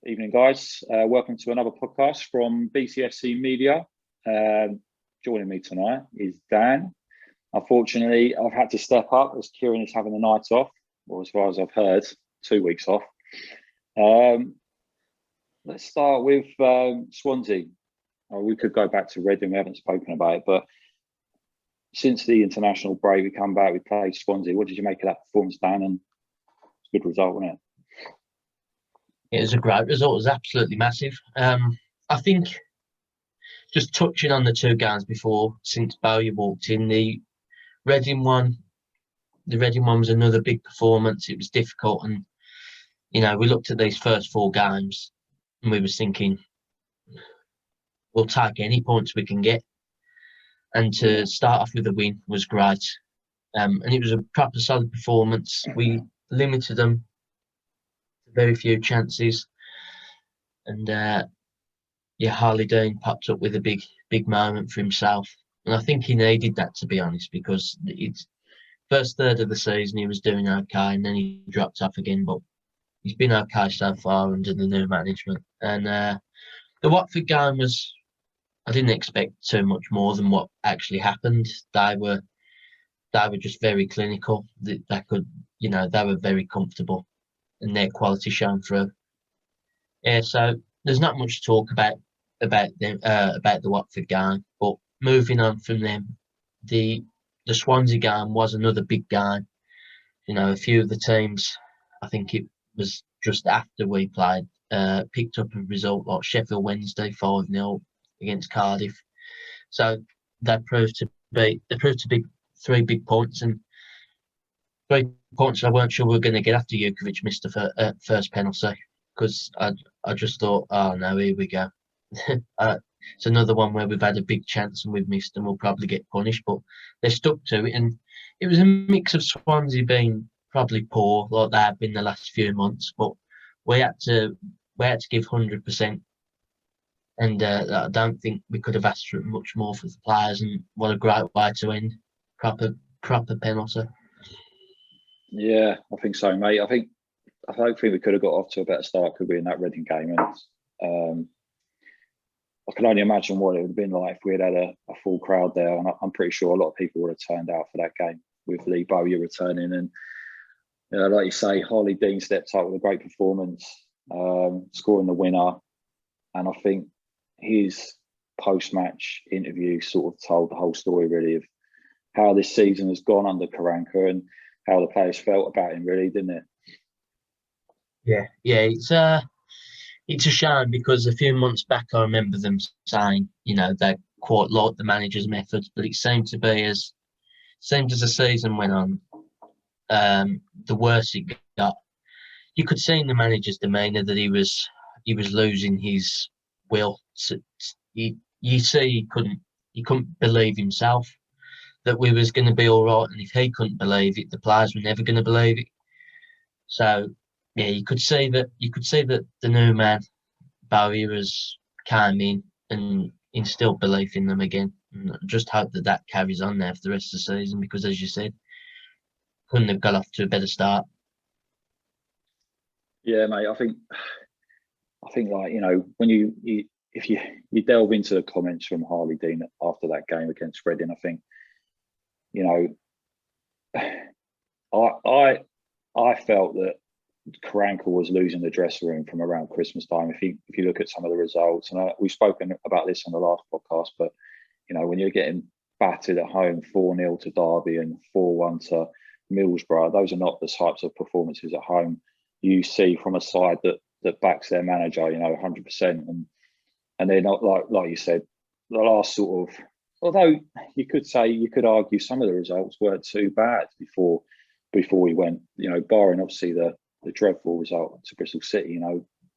Evening, guys. Welcome to another podcast from BCFC Media. Joining me tonight is Dan. Unfortunately, I've had to step up as Kieran is having a night off, or as far as I've heard, 2 weeks off. Let's start with Swansea. We could go back to Reading. We haven't spoken about it, but since the international break, we come back, we played Swansea. What did you make of that performance, Dan? And it's a good result, wasn't it? It was a great result. It was absolutely massive. I think just touching on the two games before, since Bowyer walked in, the Reading one was another big performance. It was difficult, and we looked at these first four games and we were thinking we'll take any points we can get. And to start off with a win was great. And it was a proper solid performance. We limited them. Very few chances, and Harley Dean popped up with a big moment for himself, and I think he needed that, to be honest, because it's first third of the season he was doing okay, and then he dropped off again, but he's been okay so far under the new management. And the Watford game was, I didn't expect too much more than what actually happened. They were just very clinical. They were very comfortable. And their quality shown through. Yeah, so there's not much to talk about the Watford game. But moving on from them, the Swansea game was another big game. A few of the teams, I think it was just after we played, picked up a result like Sheffield Wednesday 5-0 against Cardiff. So that proved to be three big points, and 3 points I weren't sure we were going to get after Jukovic missed the first penalty, because I just thought, oh no, here we go. It's another one where we've had a big chance and we've missed, and we'll probably get punished, but they stuck to it. And it was a mix of Swansea being probably poor like they have been the last few months, but we had to give 100%, and I don't think we could have asked for much more for the players. And what a great way to end, proper penalty. Yeah, I think so, mate. I don't think we could have got off to a better start, could we, in that Reading game? And I can only imagine what it would have been like if we had a full crowd there. And I'm pretty sure a lot of people would have turned out for that game with Lee Bowyer returning. And like you say, Harley Dean stepped up with a great performance, scoring the winner. And I think his post-match interview sort of told the whole story, really, of how this season has gone under Karanka and how the players felt about him, really, didn't it? Yeah, it's a shame, because a few months back I remember them saying, they quite liked the manager's methods, but it seemed as the season went on, the worse it got. You could see in the manager's demeanour that he was losing his will. So you see he couldn't believe himself that we was going to be all right, and if he couldn't believe it, the players were never going to believe it. So yeah, you could see that the new man Bowyer has came in and instilled belief in them again. And I just hope that carries on there for the rest of the season, because, as you said, couldn't have got off to a better start. Yeah, mate. I think like, when if you delve into the comments from Harley Dean after that game against Reading, I think, I felt that Karanka was losing the dressing room from around Christmas time. If you look at some of the results, and we've spoken about this on the last podcast, but when you're getting battered at home 4-0 to Derby and 4-1 to Middlesbrough, those are not the types of performances at home you see from a side that backs their manager, 100%. And they're not, like you said, the last sort of. Although you could argue some of the results weren't too bad before we went, barring obviously the dreadful result to Bristol City,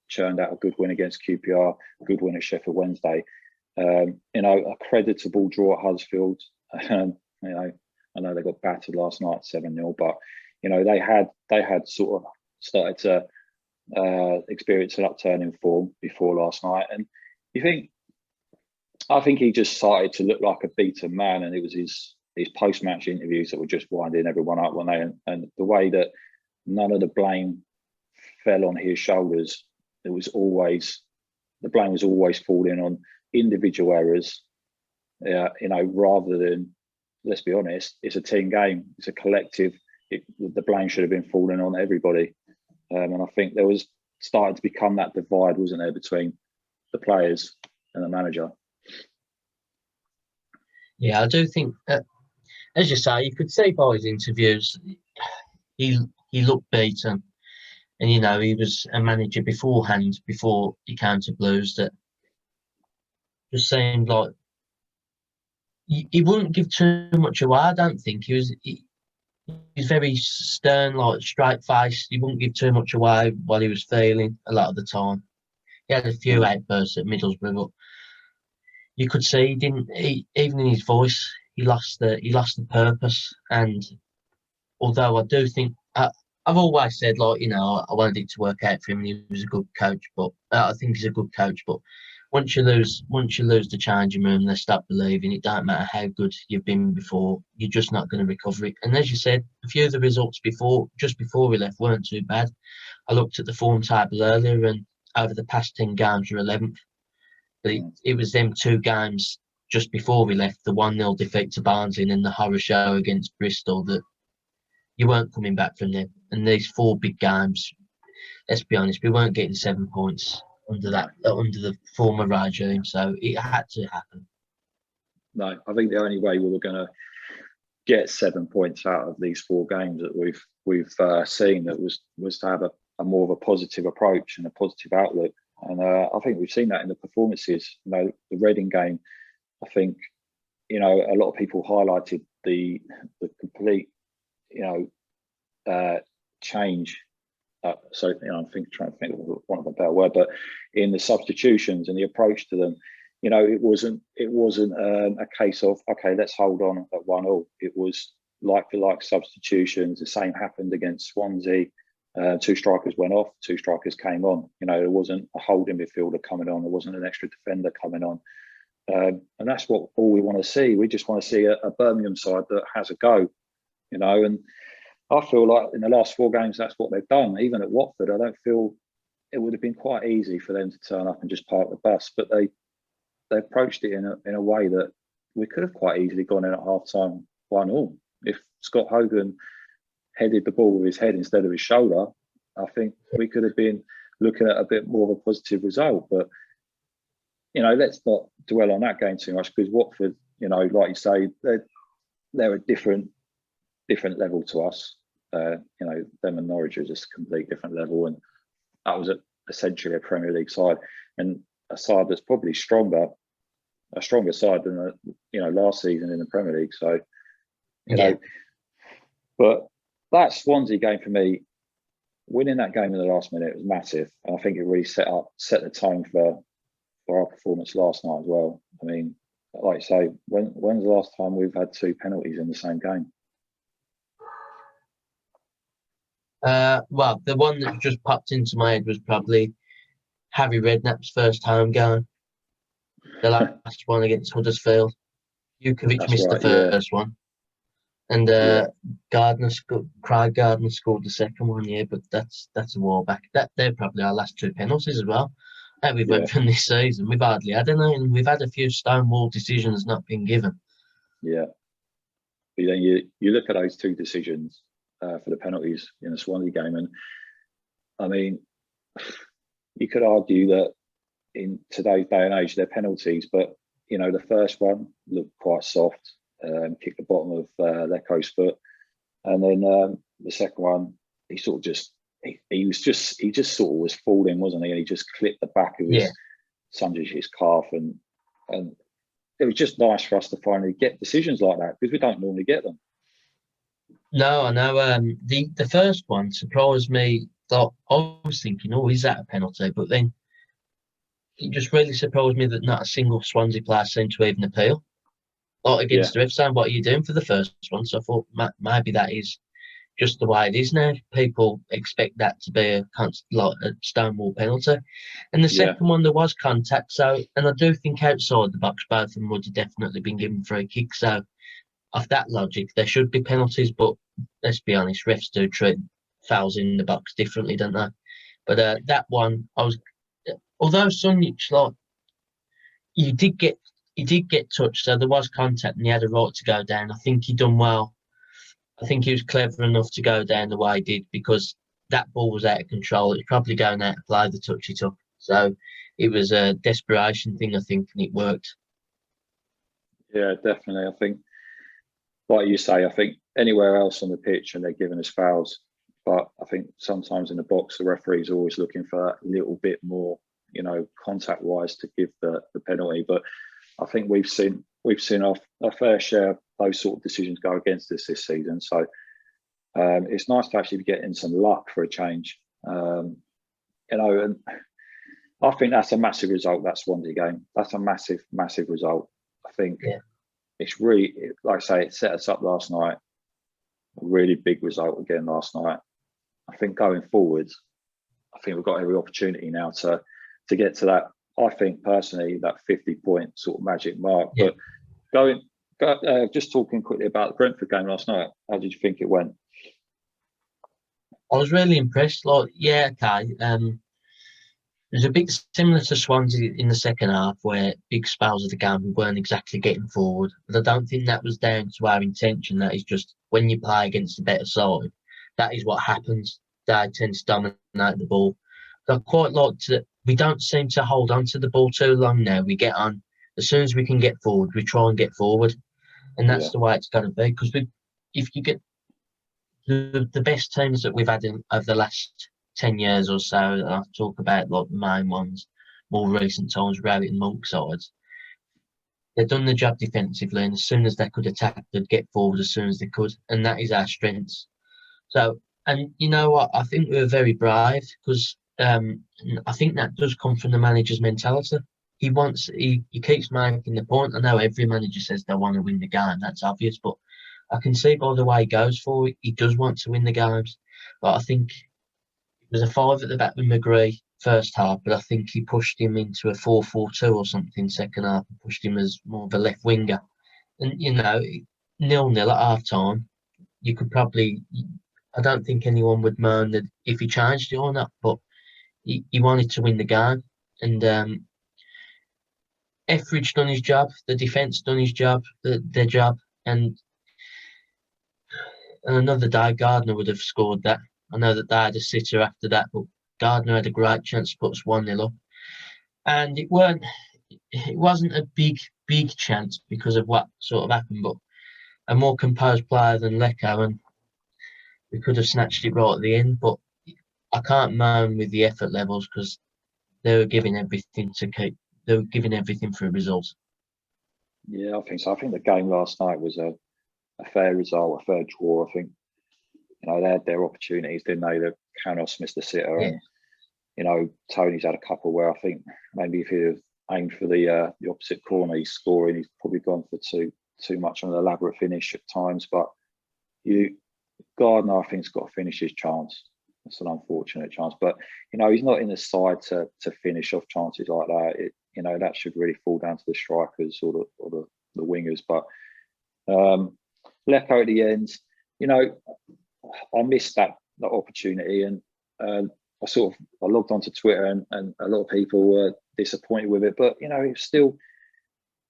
churned out a good win against QPR, good win at Sheffield Wednesday, a creditable draw at Huddersfield. I know they got battered last night 7-0, but they had sort of started to experience an upturn in form before last night, and I think he just started to look like a beaten man, and it was his post-match interviews that were just winding everyone up, and the way that none of the blame fell on his shoulders it was always, the blame was always falling on individual errors, rather than, let's be honest, it's a team game, it's a collective. The blame should have been falling on everybody. And I think there was starting to become that divide, wasn't there, between the players and the manager. Yeah, I do think, as you say, you could see by his interviews, he looked beaten. And, he was a manager beforehand, before he came to Blues, that just seemed like he wouldn't give too much away, I don't think. He's very stern, like straight-faced. He wouldn't give too much away while he was failing a lot of the time. He had a few outbursts at Middlesbrough, but you could see he didn't. Even in his voice, he lost the purpose. And although I do think I've always said, I wanted it to work out for him. He was a good coach, but I think he's a good coach. But once you lose the changing room, they start believing. It don't matter how good you've been before, you're just not going to recover it. And as you said, a few of the results just before we left weren't too bad. I looked at the form table earlier, and over the past 10 games, we're 11th. But it was them 2 games just before we left, the 1-0 defeat to Barnsley and the horror show against Bristol, that you weren't coming back from them. And these 4 big games, let's be honest, we weren't getting 7 points under the former regime, so it had to happen. No, I think the only way we were going to get 7 points out of these 4 games that we've seen, that was to have a more of a positive approach and a positive outlook. And I think we've seen that in the performances. The Reading game, I think, a lot of people highlighted the complete, change. I'm trying to think of one of the better word, but in the substitutions and the approach to them, it wasn't a case of, okay, let's hold on at 1-1. It was like for like substitutions. The same happened against Swansea. 2 strikers went off, 2 strikers came on. There wasn't a holding midfielder coming on. There wasn't an extra defender coming on. And that's all we want to see. We just want to see a Birmingham side that has a go, and I feel like in the last 4 games, that's what they've done. Even at Watford, I don't feel it would have been quite easy for them to turn up and just park the bus, but they approached it in a way that we could have quite easily gone in at half-time 1-1. If Scott Hogan headed the ball with his head instead of his shoulder, I think we could have been looking at a bit more of a positive result. But, let's not dwell on that game too much, because Watford, like you say, they're a different level to us. Them and Norwich are just a complete different level, and that was essentially a Premier League side, and a side that's probably a stronger side than last season in the Premier League. So but that Swansea game for me, winning that game in the last minute was massive, and I think it really set the tone for our performance last night as well. I mean, like you say, when's the last time we've had 2 penalties in the same game? Well, the one that just popped into my head was probably Harry Redknapp's first home game. The last one against Huddersfield. Jukovic missed the first one. And Craig Gardner scored the second one, but that's a while back. They're probably our last 2 penalties as well that we've went from this season. We've hardly had any, and we've had a few stonewall decisions not been given. Yeah. But then you look at those 2 decisions for the penalties in the Swansea game, and I mean, you could argue that in today's day and age they're penalties, but the first one looked quite soft, kicked the bottom of Leko's foot, and then the second one, he sort of just sort of was falling, wasn't he? And he just clipped the back of his Sanjish's calf, and it was just nice for us to finally get decisions like that, because we don't normally get them. No, I know. The first one surprised me. I was thinking, is that a penalty? But then it just really surprised me that not a single Swansea player seemed to even appeal. Against the ref, saying, "What are you doing for the first one?" So I thought maybe that is just the way it is now. People expect that to be a stonewall penalty. And the second one, there was contact. So, and I do think outside the box, both of them would have definitely been given free kicks. So, off that logic, there should be penalties. But let's be honest, refs do treat fouls in the box differently, don't they? But that one, I was although Sunjic, like, he did get touched, so there was contact and he had a right to go down. I think he done well. I think he was clever enough to go down the way he did, because that ball was out of control. It was probably going out of play, the touch he took. So it was a desperation thing, I think, and it worked. Yeah, definitely. I think, like you say, I think anywhere else on the pitch and they're giving us fouls. But I think sometimes in the box, the referee's always looking for that little bit more, contact-wise to give the penalty. But I think we've seen our fair share of those sort of decisions go against us this season. So it's nice to actually be getting some luck for a change. And I think that's a massive result, that Swansea game. That's a massive, massive result. I think it's really, like I say, it set us up last night. A really big result again last night. I think going forwards, I think we've got every opportunity now to get to that. I think personally that 50-point sort of magic mark. Yeah. But just talking quickly about the Brentford game last night, how did you think it went? I was really impressed. Like, yeah, okay. It was a bit similar to Swansea in the second half, where big spells of the game we weren't exactly getting forward. But I don't think that was down to our intention. That is just when you play against a better side, that is what happens. They tend to dominate the ball. So I quite liked that we don't seem to hold on to the ball too long now. We get on. As soon as we can get forward, we try and get forward. And that's the way it's going to be. Because if you get the best teams that we've had over the last 10 years or so, I talk about like the main ones, more recent times, Rowett and Monk sides. They've done the job defensively, and as soon as they could attack, they'd get forward as soon as they could, and that is our strength. So, and you know what? I think we were very brave, because I think that does come from the manager's mentality. He keeps making the point. I know every manager says they want to win the game. That's obvious, but I can see by the way he goes for it, he does want to win the games. But I think it was a 5 at the back with McGree first half, but I think he pushed him into a 4-4-2 or something second half, and pushed him as more of a left winger. And 0-0 at half time, you could probably, I don't think anyone would moan that if he changed it or not, but he wanted to win the game. And Etheridge done his job, the defence done his job, their job, and another day Gardner would have scored that. I know that they had a sitter after that, but Gardner had a great chance to put us 1-0 up. And it wasn't a big chance because of what sort of happened, but a more composed player than Lecco, and we could have snatched it right at the end. But I can't moan with the effort levels, because they were giving everything they were giving everything for a result. Yeah, I think so. I think the game last night was a fair result, a fair draw. I think, they had their opportunities, didn't they? The Canos missed the sitter, and Tony's had a couple where I think maybe if he'd have aimed for the opposite corner, he's scoring. He's probably gone for too much on an elaborate finish at times. But Gardner, I think, has got to finish his chance. It's an unfortunate chance, but he's not in the side to finish off chances like that. That should really fall down to the strikers or the wingers. But Lecco at the end, I missed that opportunity, and I logged onto Twitter, and a lot of people were disappointed with it. But it's still,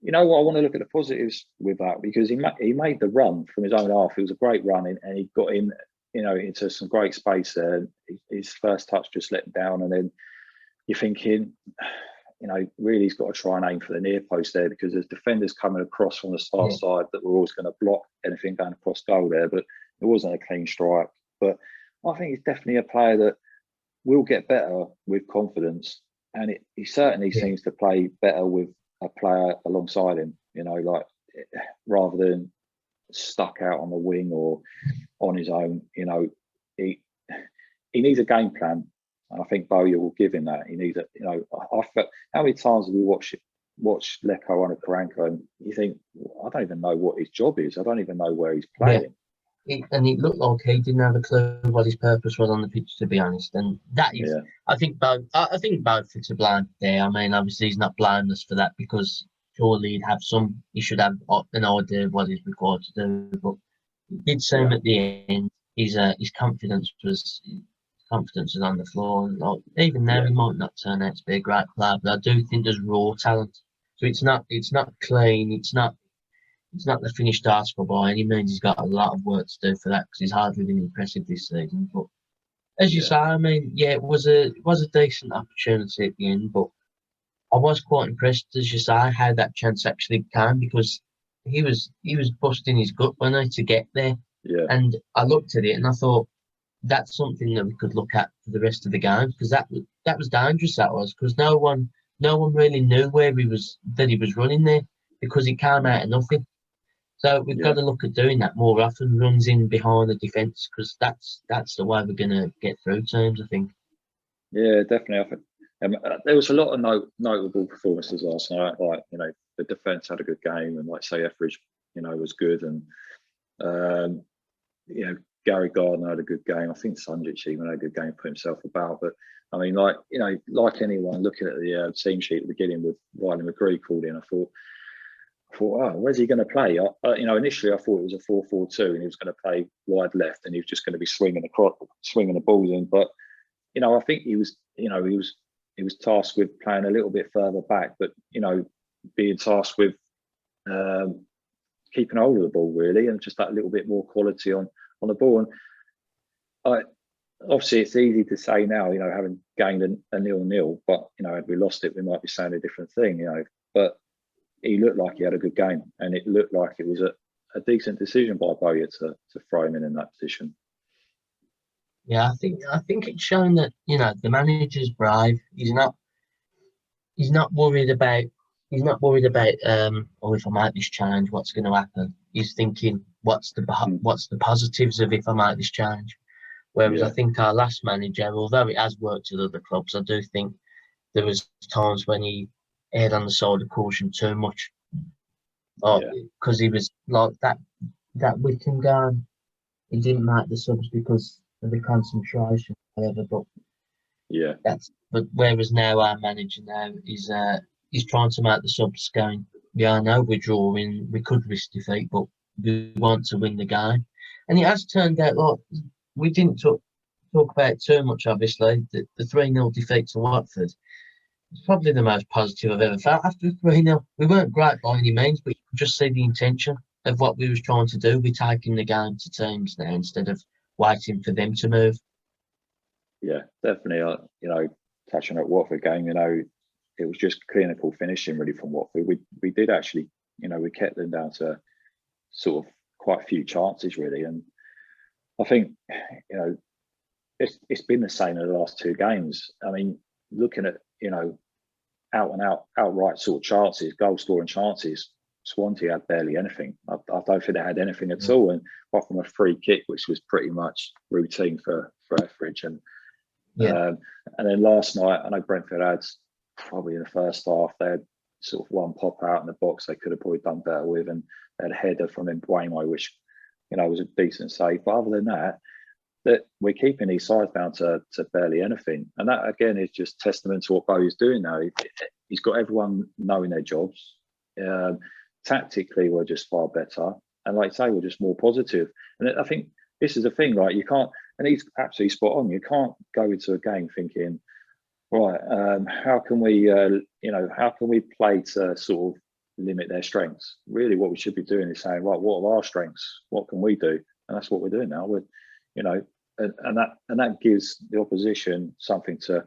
what, I want to look at the positives with that, because he made the run from his own half. It was a great run, and he got in, into some great space there. His first touch just let him down, and then you're thinking, really he's got to try and aim for the near post there, because there's defenders coming across from the start side that were always going to block anything going across goal there. But it wasn't a clean strike. But I think he's definitely a player that will get better with confidence, and he certainly seems to play better with a player alongside him. Rather than stuck out on the wing or on his own. He needs a game plan, and I think Bowyer will give him that. He needs it. I felt, how many times have we watched Lecco under Karanka, and you think, I don't even know what his job is. I don't even know where he's playing. And it looked like he didn't have a clue what his purpose was on the pitch, to be honest. And that is, I think both are to blame there. I mean, obviously he's not blameless for that, because surely he should have an idea of what he's required to do. But it did seem at the end his confidence was confidence is on the floor. And like, even now, he might not turn out to be a great player, but I do think there's raw talent. So it's not clean. It's not the finished article by any means. He's got a lot of work to do for that because he's hardly been impressive this season. But as you say, I mean, yeah, it was a decent opportunity at the end, but I was quite impressed, as you say, how that chance actually came because he was busting his gut, wasn't he, to get there. Yeah. And I looked at it and I thought that's something that we could look at for the rest of the game because that was dangerous. That was because no one really knew where he was running there because he came out of nothing. So we've got to look at doing that more often. Runs in behind the defence because that's the way we're going to get through teams, I think. Yeah, definitely. I think there was a lot of notable performances last night. Like, you know, the defence had a good game, and like say Etheridge, you know, was good, and you know, Gary Gardner had a good game. I think Sunjic even had a good game, put himself about. But I mean, like, you know, like anyone looking at the team sheet at the beginning with Riley McGree called in, I thought, oh, where's he going to play? You know, initially I thought it was a 4-4-2, and he was going to play wide left, and he was just going to be swinging the balls in. But you know, I think he was tasked with playing a little bit further back, but you know, being tasked with keeping hold of the ball really, and just that little bit more quality on the ball. And obviously, it's easy to say now, you know, having gained a 0-0, but you know, had we lost it, we might be saying a different thing, you know. But he looked like he had a good game, and it looked like it was a decent decision by Bowyer to throw him in that position. Yeah, I think it's shown that, you know, the manager's brave. He's not worried about oh, if I make this change, what's going to happen? He's thinking what's the positives of if I make this change. Whereas I think our last manager, although it has worked at other clubs, I do think there was times when he erred on the side of caution too much. Because he was like that Wickham game, he didn't make the subs because of the concentration, whatever. But whereas now our manager he's trying to make the subs going. Yeah, I know we're drawing, we could risk defeat, but we want to win the game. And it has turned out like we didn't talk about it too much. Obviously, the 3-0 defeat to Watford. It's probably the most positive I've ever felt after 3-0. We weren't great by any means, but you could just see the intention of what we was trying to do. We're taking the game to teams now instead of waiting for them to move. Yeah, definitely. You know, touching at Watford game, you know, it was just clinical finishing really from Watford. We did actually, you know, we kept them down to sort of quite a few chances really, and I think, you know, it's been the same in the last two games. I mean, looking at, you know, outright sort of chances, goal scoring chances, Swansea had barely anything. I don't think they had anything at all, and apart from a free kick, which was pretty much routine for Etheridge. And then last night, I know Brentford had probably in the first half they had sort of one pop out in the box they could have probably done better with, and they had a header from Embargo, which, you know, was a decent save. But other than that we're keeping these sides down to barely anything, and that again is just testament to what Bowie's doing now. He's got everyone knowing their jobs. Tactically, we're just far better, and like I say, we're just more positive. And I think this is the thing, right? You can't, and he's absolutely spot on. You can't go into a game thinking, right, how can we play to sort of limit their strengths? Really, what we should be doing is saying, right, what are our strengths? What can we do? And that's what we're doing now. We're, you know, and that gives the opposition something to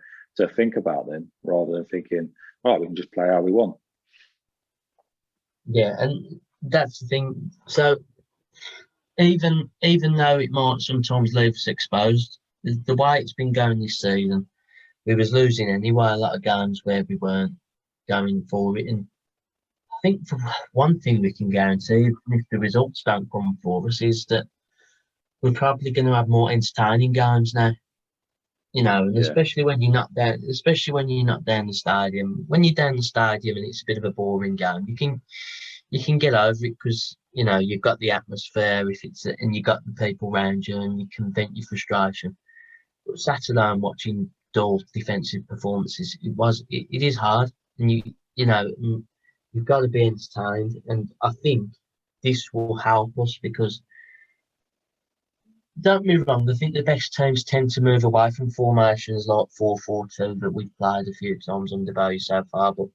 think about then, rather than thinking, right, we can just play how we want. Yeah, and that's the thing. So even though it might sometimes leave us exposed, the way it's been going this season, we was losing anyway a lot of games where we weren't going for it. And I think for one thing we can guarantee, if the results don't come for us, is that we're probably going to have more entertaining games now. You know, and especially when you're not down the stadium. When you're down the stadium and it's a bit of a boring game, you can get over it because, you know, you've got the atmosphere and you've got the people around you and you can vent your frustration. But Saturday, I'm watching dull defensive performances. It is hard, and you've got to be entertained. And I think this will help us because don't get me wrong, I think the best teams tend to move away from formations like 4-4-2 that we've played a few times under Bowyer so far, but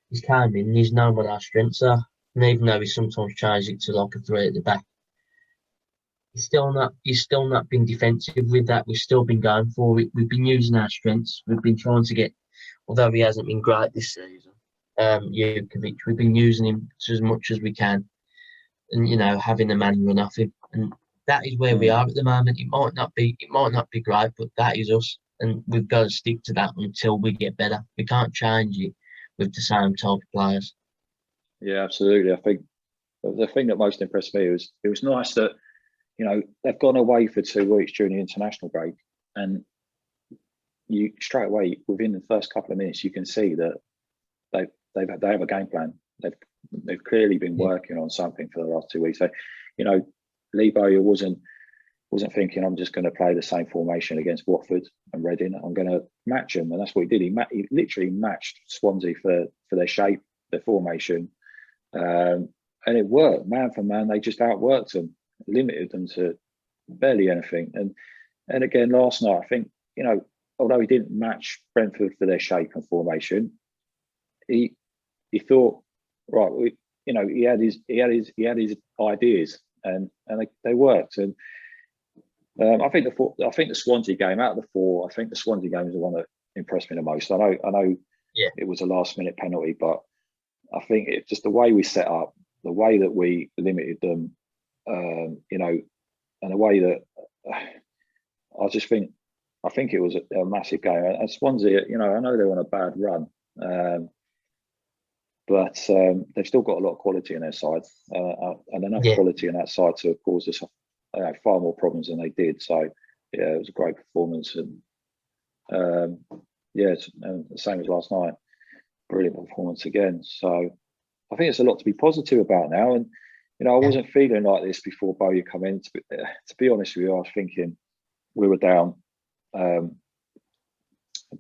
he's came in and he's known what our strengths are. And even though he sometimes changes it to like a three at the back, he's still not been defensive with that. We've still been going for it. We've been using our strengths. We've been trying to get, although he hasn't been great this season, Jukovic, we've been using him as much as we can, and having the man run off him, and that is where we Mm. are at the moment. It might not be great, but that is us, and we've got to stick to that until we get better. We can't change it with the same type of players. Yeah, absolutely. I think the thing that most impressed me was it was nice that they've gone away for 2 weeks during the international break, and you straight away within the first couple of minutes you can see that they have a game plan. They've clearly been working on something for the last 2 weeks. So, Lee Bowyer wasn't thinking I'm just going to play the same formation against Watford and Reading. I'm going to match them, and that's what he did. He literally matched Swansea for their shape, their formation, and it worked. Man for man, they just outworked them, limited them to barely anything. And again, last night, I think although he didn't match Brentford for their shape and formation, he thought, right, he had his ideas, and they worked. And I think the Swansea game, out of the four, I think the Swansea game is the one that impressed me the most. I know, Yeah. It was a last minute penalty, but I think it just the way we set up, the way that we limited them, and the way that I think it was a massive game. And Swansea, I know they're on a bad run, but they've still got a lot of quality in their side, and enough Yeah. quality in that side to cause us far more problems than they did. So yeah, it was a great performance, and and the same as last night, brilliant performance again. So I think it's a lot to be positive about now. And I wasn't feeling like this before Bowyer come in. To be honest with you, I was thinking we were down, but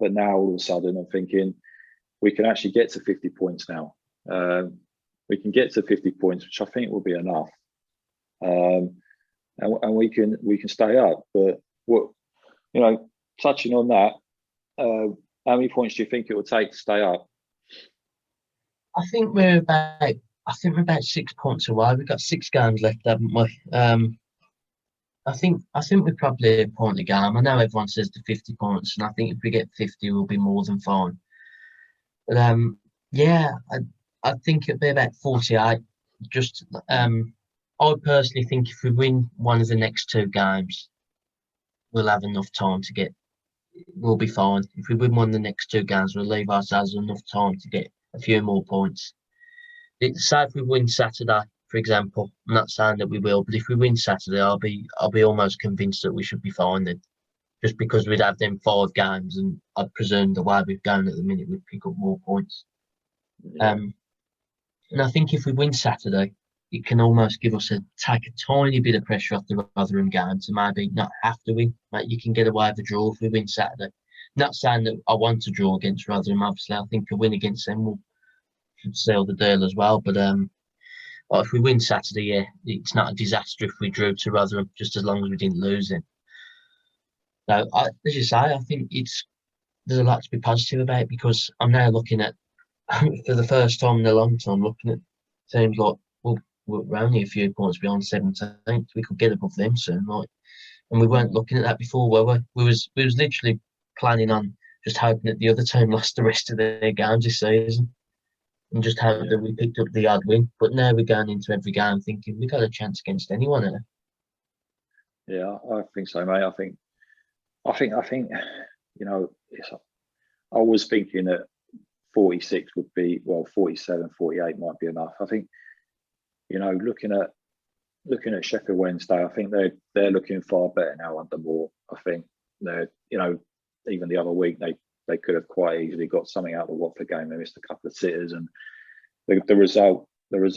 now all of a sudden I'm thinking we can actually get to 50 points now. We can get to 50 points, which I think will be enough, and we can stay up. But touching on that, how many points do you think it will take to stay up? I think we're about 6 points away. We've got 6 games left, haven't we? I think we're probably a point a game. I know everyone says the 50 points, and I think if we get 50, we'll be more than fine. But I think it'll be about 48. Just I personally think if we win one of the next 2 games, we'll have enough time to get. We'll be fine. If we win one of the next 2 games, we'll leave ourselves enough time to get a few more points. Say if we win Saturday, for example, I'm not saying that we will, but if we win Saturday, I'll be almost convinced that we should be fine then. Just because we'd have them 5 games, and I'd presume the way we've gone at the minute, we'd pick up more points. Yeah. And I think if we win Saturday, it can almost take a tiny bit of pressure off the Rotherham game to maybe not have to win. Like, you can get away with a draw if we win Saturday. Not saying that I want to draw against Rotherham, obviously. I think a win against them should seal the deal as well. But if we win Saturday, yeah, it's not a disaster if we drew to Rotherham, just as long as we didn't lose it. So, as you say, I think there's a lot to be positive about, because I'm now looking at, for the first time in a long time, looking at teams like, we're only a few points behind 17th. We could get above them soon, right? And we weren't looking at that before, were we? We was literally planning on just hoping that the other team lost the rest of their games this season, and just hope that we picked up the odd win. But now we're going into every game thinking we got a chance against anyone here. Yeah, I think so, mate. I think I was thinking that 46 would be, 47, 48 might be enough. I think, looking at Sheffield Wednesday, I think they're looking far better now under Moore. I think they're, even the other week they could have quite easily got something out of the Watford game. They missed a couple of sitters, and the result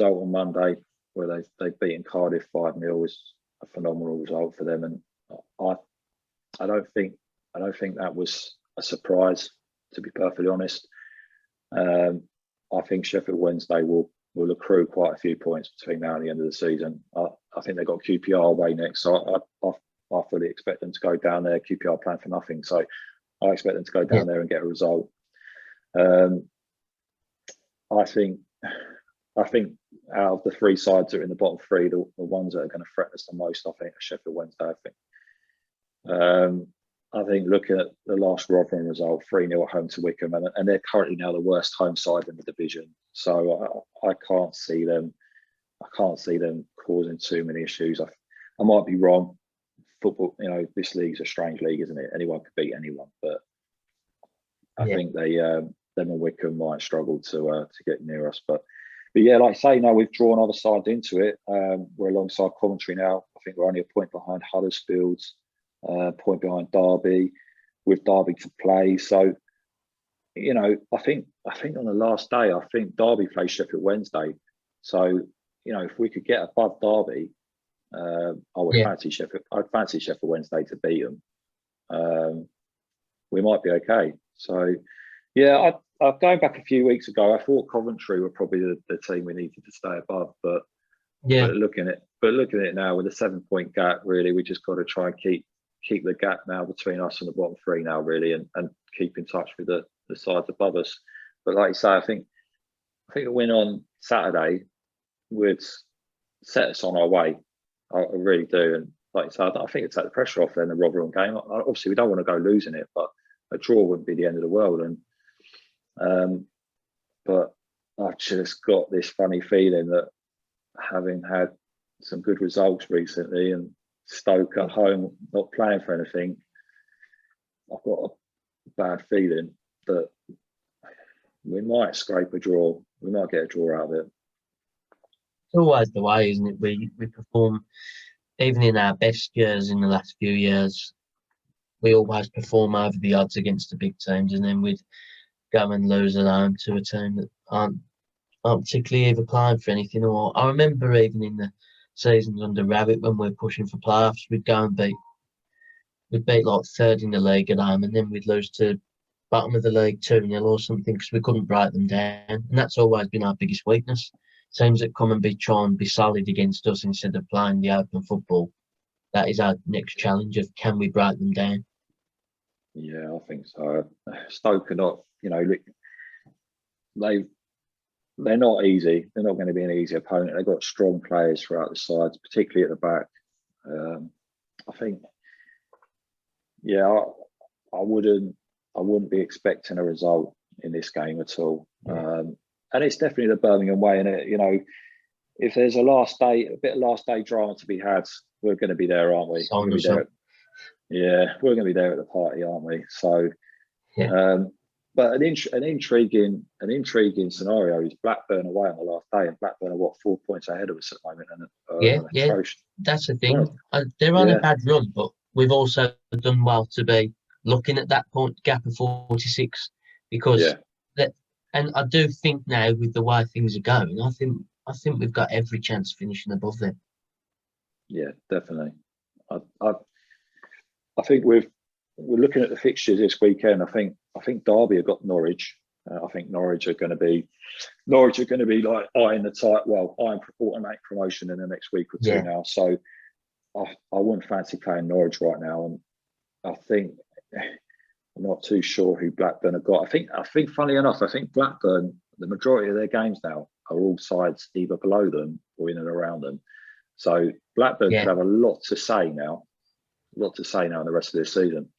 on Monday, where they've beaten Cardiff 5-0, was a phenomenal result for them. And I don't think that was a surprise, to be perfectly honest. I think Sheffield Wednesday will accrue quite a few points between now and the end of the season. I think they've got QPR away next, so I fully expect them to go down there. QPR playing for nothing, so I expect them to go down there and get a result. I think out of the three sides that are in the bottom three, the ones that are going to threaten us the most, I think, are Sheffield Wednesday. I think looking at the last Rotherham result, 3-0 at home to Wickham, and they're currently now the worst home side in the division. So I can't see them. I can't see them causing too many issues. I might be wrong. Football, this league's a strange league, isn't it? Anyone could beat anyone, but I think them and Wickham might struggle to get near us. But yeah, like I say, we've drawn other sides into it. We're alongside Coventry now. I think we're only a point behind Huddersfield, point behind Derby, with Derby to play. So, I think on the last day, I think Derby plays Sheffield Wednesday. So, if we could get above Derby, I would fancy Sheffield. I'd fancy Sheffield Wednesday to beat them. We might be okay. So, yeah, going back a few weeks ago, I thought Coventry were probably the team we needed to stay above. But looking at it now with a 7-point gap, really, we just got to try and keep the gap now between us and the bottom three now, really, and keep in touch with the sides above us. But like you say, I think a win on Saturday would set us on our way. I really do. And like you say, I think it'd take the pressure off then the Rotherham game. Obviously, we don't want to go losing it, but a draw wouldn't be the end of the world. And but I've just got this funny feeling that having had some good results recently and Stoke at home not playing for anything, I've got a bad feeling that we might scrape a draw. We might get a draw out of it. It's always the way, isn't it? We perform, even in our best years in the last few years, we always perform over the odds against the big teams, and then we'd go and lose at home to a team that aren't particularly either playing for anything. Or I remember even in the seasons under Rabbit when we were pushing for playoffs, we'd go and we'd beat like third in the league at home, and then we'd lose to bottom of the league 2-0 or something because we couldn't break them down. And that's always been our biggest weakness. Teams that come and try and be solid against us instead of playing the open football. That is our next challenge of can we break them down? Yeah, I think so. Stoke are not, they're not easy. They're not going to be an easy opponent. They've got strong players throughout the sides, particularly at the back. I think, I wouldn't be expecting a result in this game at all. And it's definitely the Birmingham way. And if there's a bit of last day drama to be had, we're going to be there, aren't we? We're going to be there at the party, aren't we? So, but an intriguing scenario is Blackburn away on the last day, and Blackburn are 4 points ahead of us at the moment. And that's the thing. They're on a bad run, but we've also done well to be looking at that point gap of 46 because and I do think now with the way things are going, I think we've got every chance of finishing above them. Yeah, definitely. I think we're looking at the fixtures this weekend. I think Derby have got Norwich. I think Norwich are going to be like eyeing the title. Well, eyeing automatic promotion in the next week or two now. So I wouldn't fancy playing Norwich right now. And I think I'm not too sure who Blackburn have got. I think funnily enough, I think Blackburn, the majority of their games now are all sides either below them or in and around them. So Blackburn could have a lot to say now in the rest of this season.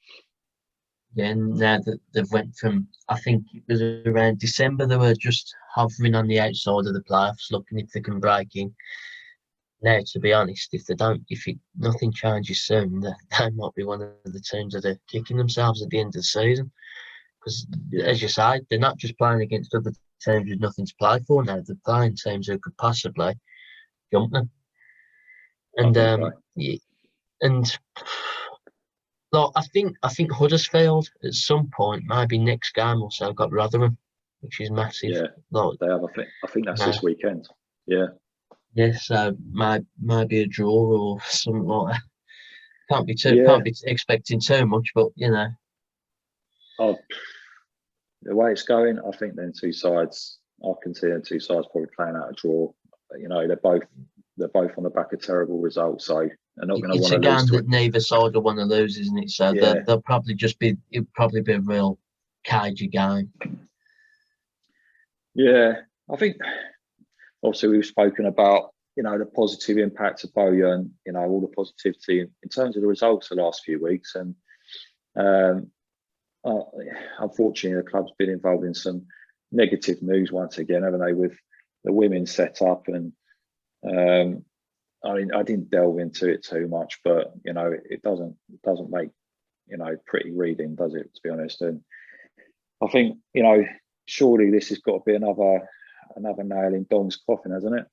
Yeah, and now that they've went from, I think it was around December, they were just hovering on the outside of the playoffs, looking if they can break in. Now, to be honest, if nothing changes soon, they might be one of the teams that are kicking themselves at the end of the season. Because, as you say, they're not just playing against other teams with nothing to play for now. They're playing teams who could possibly jump them. And I think Huddersfield at some point, maybe next game or so, got Rotherham, which is massive. Yeah, they have. I think that's this weekend. Yeah. Yeah, so maybe a draw or something like that. Can't be expecting too much, but the way it's going, I think then two sides. I can see them two sides probably playing out a draw. They're both on the back of terrible results. So are not going to It's want a to lose game to that it. neither side will want to lose, isn't it? So Yeah, they'll probably it'll probably be a real cagey game. yeah. I think obviously we've spoken about the positive impact of Bowyer and all the positivity in terms of the results the last few weeks, and um, unfortunately the club's been involved in some negative news once again, haven't they, with the women's setup. And I mean, I didn't delve into it too much, but it doesn't make pretty reading, does it, to be honest? And I think surely this has got to be another nail in Dom's coffin, hasn't it?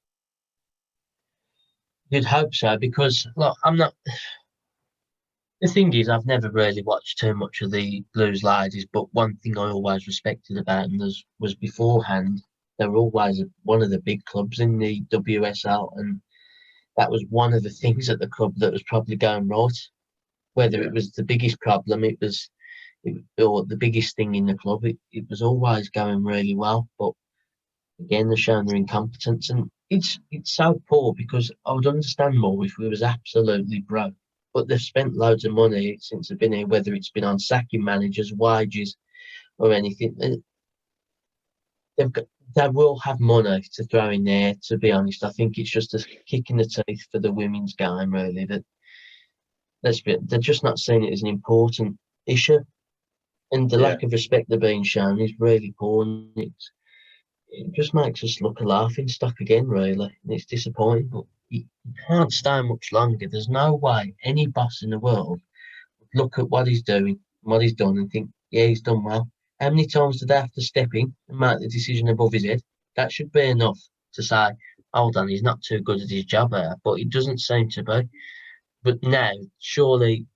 You'd hope so, because look, I'm not. The thing is, I've never really watched too much of the Blues ladies, but one thing I always respected about them was beforehand, they were always one of the big clubs in the WSL, and that was one of the things at the club that was probably going right. Whether it was the biggest problem, or the biggest thing in the club, it was always going really well. But again, they're showing their incompetence, and it's so poor, because I would understand more if we was absolutely broke. But they've spent loads of money since they've been here, whether it's been on sacking managers, wages, or anything. They will have money to throw in there. To be honest, I think it's just a kick in the teeth for the women's game, really. That they're just not seeing it as an important issue, and the Yeah, lack of respect they're being shown is really poor. And it just makes us look a laughing stock again, really. And it's disappointing, but you can't stay much longer. There's no way any boss in the world would look at what he's doing, what he's done, and think, yeah, he's done well. How many times do they have to step in and make the decision above his head? That should be enough to say, hold on, he's not too good at his job there, but it doesn't seem to be. But now, surely,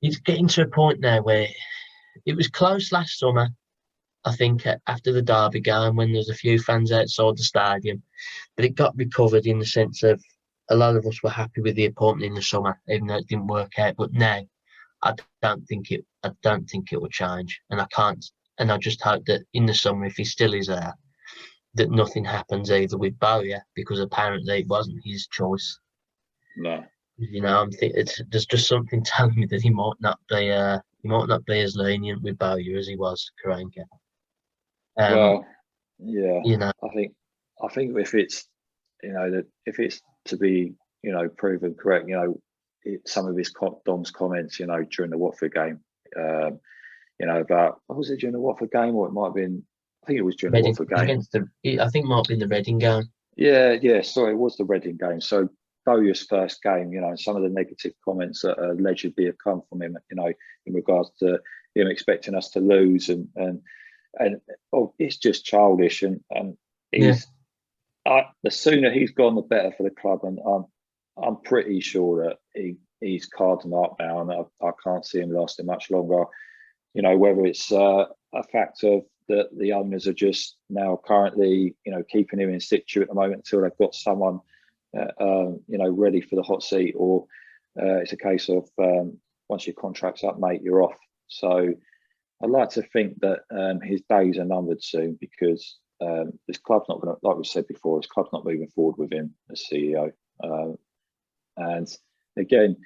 it's getting to a point now where it was close last summer. I think after the Derby game, when there's a few fans outside the stadium, but it got recovered in the sense of a lot of us were happy with the appointment in the summer, even though it didn't work out. But now, I I don't think it will change, and I can't. And I just hope that in the summer, if he still is there, that nothing happens either with Bowyer, because apparently it wasn't his choice. no. I'm thinking there's just something telling me that he might not be as lenient with Bowyer as he was Karanka. Um, Well, yeah. you know, I think if it's that if it's to be proven correct, some of his Dom's comments, during the Watford game, about what was it during the Watford game, or it might have been, I think it was during the Reading Watford was game. against I think it might have been the Reading game. Yeah. Sorry, it was the Reading game. So Bowyer's first game, and some of the negative comments that allegedly have come from him, in regards to him expecting us to lose, and it's just childish, and Yeah, the sooner he's gone, the better for the club, and I'm pretty sure that he's cards up now, and I can't see him lasting much longer. Whether it's a fact of that the owners are just now currently, keeping him in situ at the moment until they've got someone, ready for the hot seat, or it's a case of once your contract's up, mate, you're off. So I'd like to think that his days are numbered soon, because this club's not going to, like we said before, this club's not moving forward with him as CEO. And again,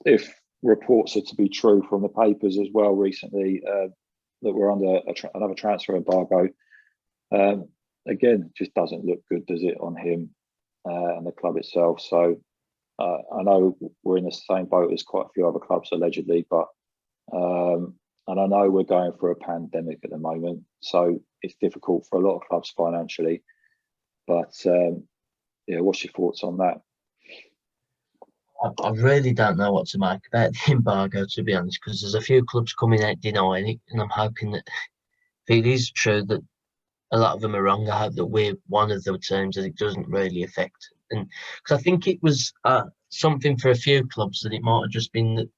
if reports are to be true from the papers as well recently, that we're under another transfer embargo, again, it just doesn't look good, does it, on him and the club itself? So I know we're in the same boat as quite a few other clubs allegedly, but and I know we're going through a pandemic at the moment, so it's difficult for a lot of clubs financially. But what's your thoughts on that? I really don't know what to make about the embargo, to be honest, because there's a few clubs coming out denying it, and I'm hoping that if it is true that a lot of them are wrong, I hope that we're one of the teams that it doesn't really affect. And because I think it was something for a few clubs that it might have just been that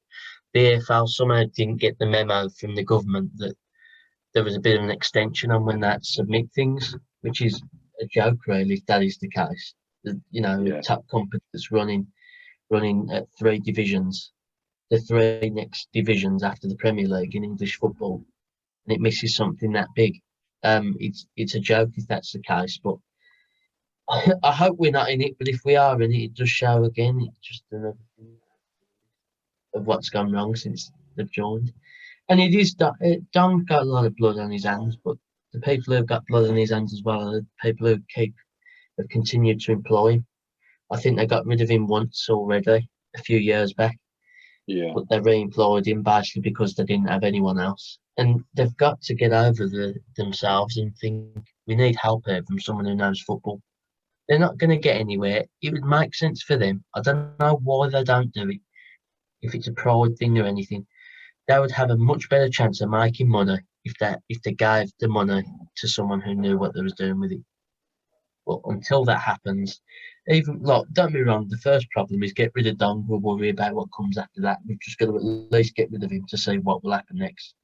BFL somehow didn't get the memo from the government that there was a bit of an extension on when they submit things, which is a joke, really, if that is the case. A Yeah, top company that's running at three divisions, the three next divisions after the Premier League in English football, and it misses something that big. It's a joke if that's the case, but I hope we're not in it, but if we are in it, it does show again. It's just another thing of what's gone wrong since they've joined. And it is Don's got a lot of blood on his hands, but the people who've got blood on his hands as well are the people who have continued to employ him. I think they got rid of him once already a few years back, Yeah, but they re-employed him basically because they didn't have anyone else. And they've got to get over themselves and think we need help here from someone who knows football. They're not going to get anywhere. It would make sense for them. I don't know why they don't do it. If it's a pride thing or anything, they would have a much better chance of making money if they gave the money to someone who knew what they was doing with it. But until that happens, even like don't be wrong, the first problem is get rid of Don. We'll worry about what comes after that. We've just got to at least get rid of him to see what will happen next.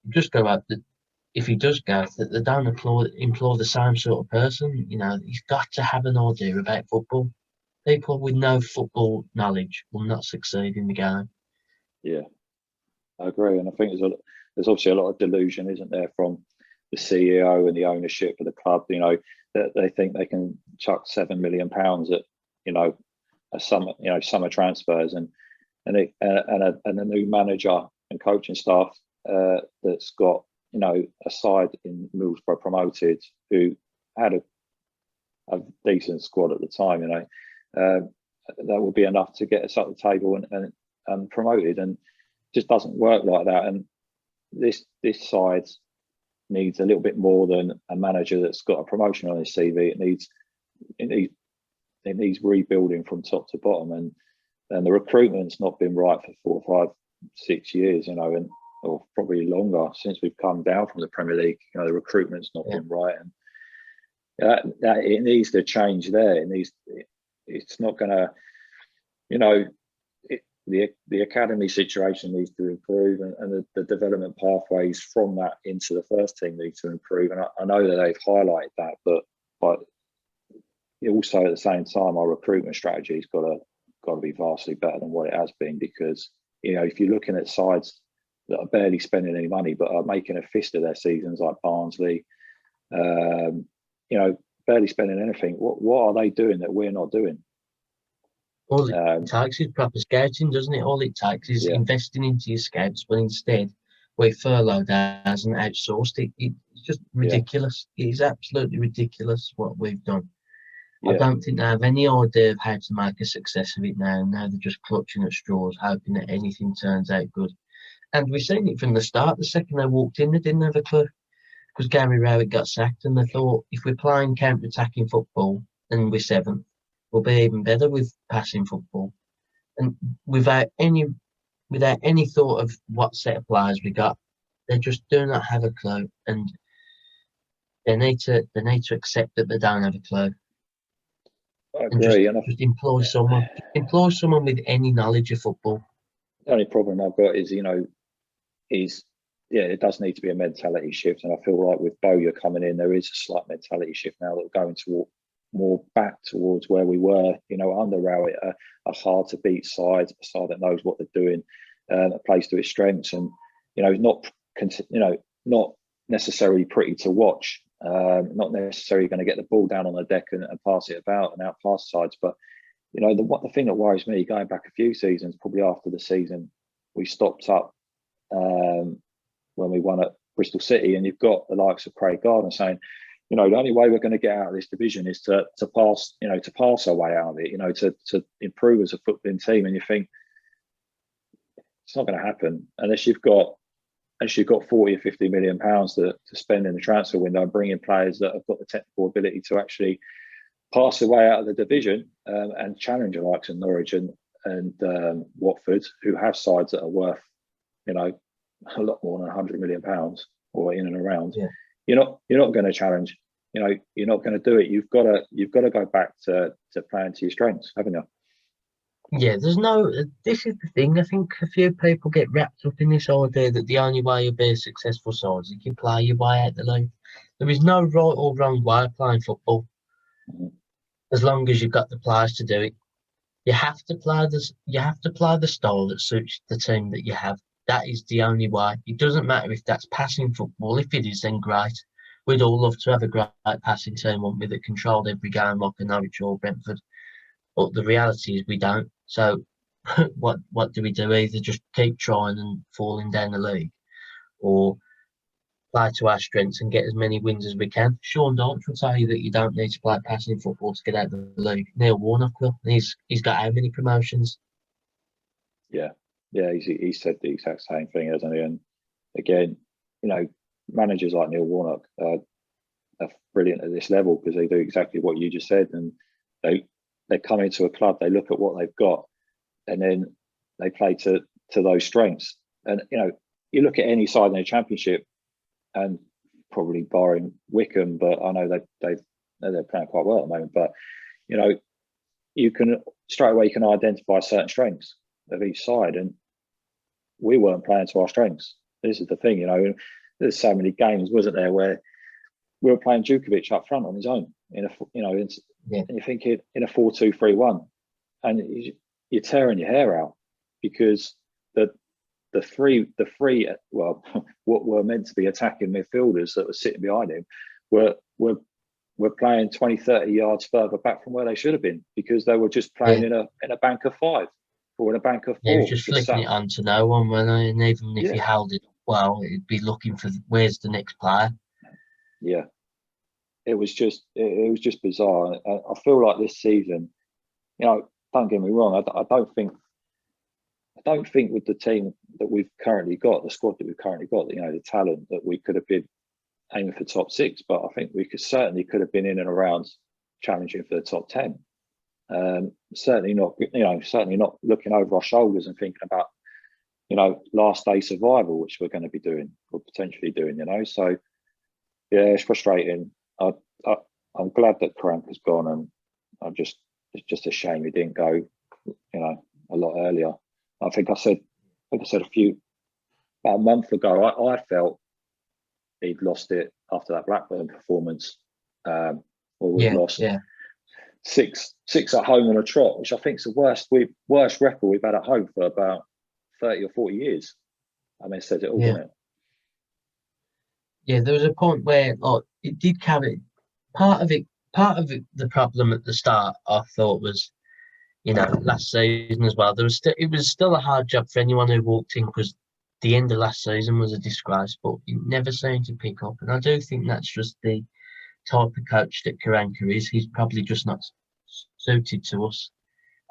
Just go out that if he does go, that they don't employ the same sort of person. You know, he's got to have an idea about football. People with no football knowledge will not succeed in the game. yeah, I agree. And I think there's obviously a lot of delusion, isn't there, from the CEO and the ownership of the club. You know, that they think they can chuck £7 million at summer transfers and a new manager and coaching staff that's got a side in Middlesbrough promoted who had a decent squad at the time. That would be enough to get us up the table and promoted, and just doesn't work like that. And this side needs a little bit more than a manager that's got a promotion on his CV. It needs rebuilding from top to bottom, and the recruitment's not been right for 4, 5, 6 years, or probably longer since we've come down from the Premier League. The recruitment's not been right, and that it needs to change there. It's not going to, the academy situation needs to improve, and the development pathways from that into the first team need to improve. And I know that they've highlighted that, but also at the same time, our recruitment strategy has got to be vastly better than what it has been, because if you're looking at sides that are barely spending any money but are making a fist of their seasons, like Barnsley, barely spending anything, what are they doing that we're not doing? All it takes is proper scouting, doesn't it? All it takes is investing into your scouts, but instead we furloughed ours and outsourced it. It's just ridiculous. It is absolutely ridiculous what we've done. I don't think they have any idea of how to make a success of it now. Now they're just clutching at straws, hoping that anything turns out good. And we've seen it from the start. The second they walked in, they didn't have a clue, because Gary Rowett got sacked, and they thought, if we're playing counter-attacking football and we're seventh, we'll be even better with passing football. And without any thought of what set of players we got, they just do not have a clue, and they need to accept that they don't have a clue. I agree. Just employ someone with any knowledge of football. The only problem I've got is, it does need to be a mentality shift. And I feel like with Bowyer coming in, there is a slight mentality shift now that we're going to more back towards where we were, under Rowett, a hard to beat side, a side that knows what they're doing, that plays to its strengths, and not necessarily pretty to watch, not necessarily going to get the ball down on the deck and pass it about and out past sides. But the thing that worries me, going back a few seasons, probably after the season we stopped up when we won at Bristol City, and you've got the likes of Craig Gardner saying, the only way we're going to get out of this division is to pass our way out of it, to improve as a footballing team. And you think it's not going to happen unless you've got 40 or 50 million pounds to spend in the transfer window and bring in players that have got the technical ability to actually pass their way out of the division and challenge the likes of Norwich and Watford, who have sides that are worth, a lot more than 100 million pounds or in and around. Yeah. You're not going to challenge. You're not going to do it. You've got to go back to playing to your strengths, haven't you? Yeah, this is the thing. I think a few people get wrapped up in this idea that the only way you'll be a successful side is if you play your way out the league. There is no right or wrong way of playing football, as long as you've got the players to do it. You have to play the style that suits the team that you have. That is the only way. It doesn't matter if that's passing football. If it is, then great. we'd all love to have a great passing team, wouldn't we, that controlled every game like a Norwich or Brentford. But the reality is we don't. So what do we do? Either just keep trying and falling down the league, or play to our strengths and get as many wins as we can. Sean Dyche will tell you that you don't need to play passing football to get out of the league. Neil Warnock will. He's got how many promotions? Yeah, he said the exact same thing, hasn't he? And again, managers like Neil Warnock are brilliant at this level because they do exactly what you just said, and they come into a club, they look at what they've got, and then they play to those strengths. And you look at any side in the Championship, and probably barring Wickham, but I know they're playing quite well at the moment. But you can straight away identify certain strengths of each side, and we weren't playing to our strengths. This is the thing, there's so many games, wasn't there, where we were playing Djukovic up front on his own and you think in a 4-2-3-1, and you're tearing your hair out because the three what were meant to be attacking midfielders that were sitting behind him were playing 20-30 yards further back from where they should have been because they were just playing in a bank of 5 or in a bank of 4. He was just flicking it on to no one, when and even if he held it well, it'd be looking for where's the next player. Yeah, it was just bizarre. I feel like this season, don't get me wrong, I don't think with the team that we've currently got, the squad that we've currently got, the talent, that we could have been aiming for top 6, but I think we certainly could have been in and around challenging for the top 10. Certainly not looking over our shoulders and thinking about last day survival, which we're going to be doing or potentially doing. So yeah, it's frustrating. I'm glad that Karanka has gone, and it's just a shame he didn't go a lot earlier. I think I said about a month ago, I felt he'd lost it after that Blackburn performance, or we'd lost 6 at home on a trot, which I think is the worst record we've had at home for about 30 or 40 years. I mean, it says it all, doesn't it? Yeah, there was a point where it did carry part of it. The problem at the start, I thought, was last season as well. It was still a hard job for anyone who walked in because the end of last season was a disgrace, but it never seemed to pick up. And I do think that's just the type of coach that Karanka is. He's probably just not suited to us.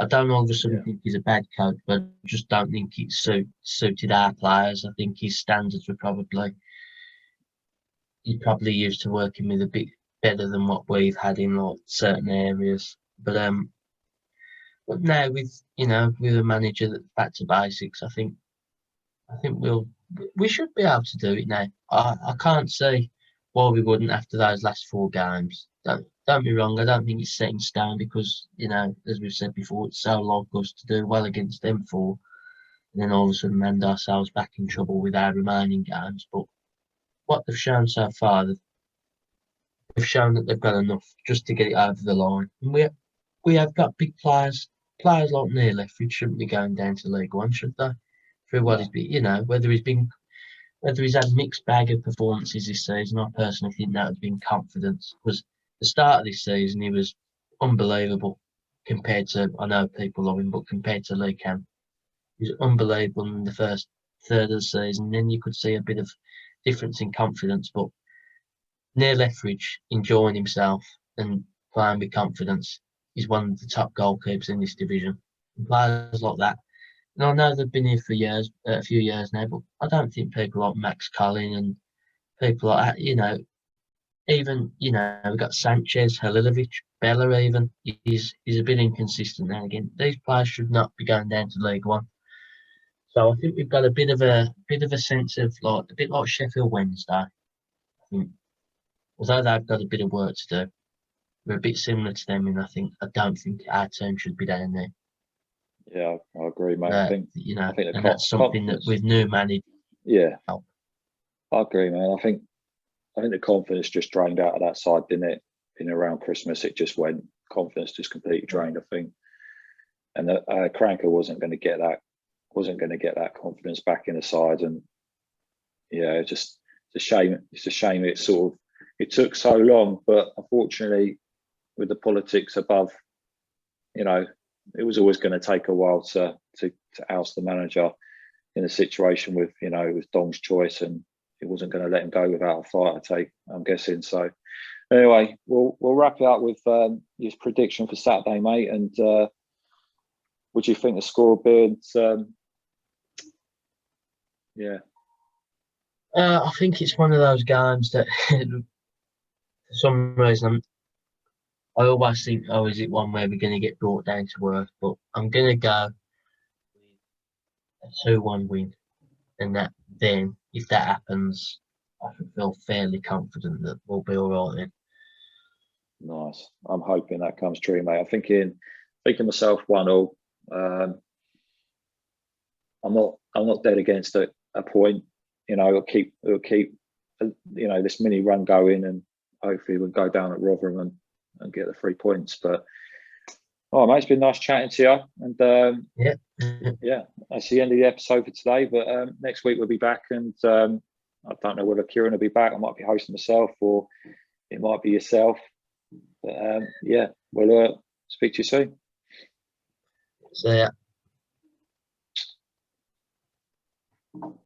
I don't all of a sudden think he's a bad coach, but I just don't think it suited our players. I think his standards were he's probably used to working with a bit better than what we've had in certain areas. But now with a manager that's back to basics, I think we should be able to do it now. I can't see why we wouldn't after those last 4 games. Don't be wrong, I don't think it's set in stone because, as we've said before, it's so like us to do well against them 4 and then all of a sudden land ourselves back in trouble with our remaining games. But what they've shown so far, they've shown that they've got enough just to get it over the line. And we have got big players like Neil Leffridge shouldn't be going down to League One, should they? For what he's been, whether he's had a mixed bag of performances this season, I personally think that would have been confidence. Because the start of this season, he was unbelievable compared to, I know people love him, but compared to Lee Camp, he was unbelievable in the first third of the season. Then you could see a bit of difference in confidence, but Neil Etheridge enjoying himself and playing with confidence is one of the top goalkeepers in this division. And players like that. And I know they've been here for a few years now, but I don't think people like Max Collin and people like that, even, we've got Sanchez, Halilovic, Bella even, he's a bit inconsistent now and again. These players should not be going down to League One. So I think we've got a bit of a sense of a bit like Sheffield Wednesday. I think, although they've got a bit of work to do, we're a bit similar to them, and I don't think our team should be down there. Yeah, I agree, mate. I think and that's something that with new managers. Yeah, I agree, man. I think the confidence just drained out of that side, didn't it? In around Christmas, it just went. Confidence just completely drained, I think. And Karanka wasn't going to get that confidence back in the side, and yeah, it's a shame. It's a shame it sort of it took so long, but unfortunately, with the politics above, you know, it was always going to take a while to oust the manager in a situation with, you know, it was Dong's choice, and it wasn't going to let him go without a fight, I take, I'm guessing. So anyway, we'll wrap it up with his prediction for Saturday, mate. And what do you think the score will be? And yeah. I think it's one of those games that, for some reason, I always think, oh, is it one where we're going to get brought down to earth? But I'm going to go with a 2-1 win. And that then, if that happens, I should feel fairly confident that we'll be all right then. Nice. I'm hoping that comes true, mate. I'm thinking myself 1-1. I'm not dead against a point. You know, it'll keep you know, this mini run going, and hopefully we'll go down at Rotherham and get the 3 points. But mate, it's been nice chatting to you. And yeah, that's the end of the episode for today. But next week we'll be back, and I don't know whether Kieran will be back. I might be hosting myself, or it might be yourself. But yeah, we'll speak to you soon. So yeah.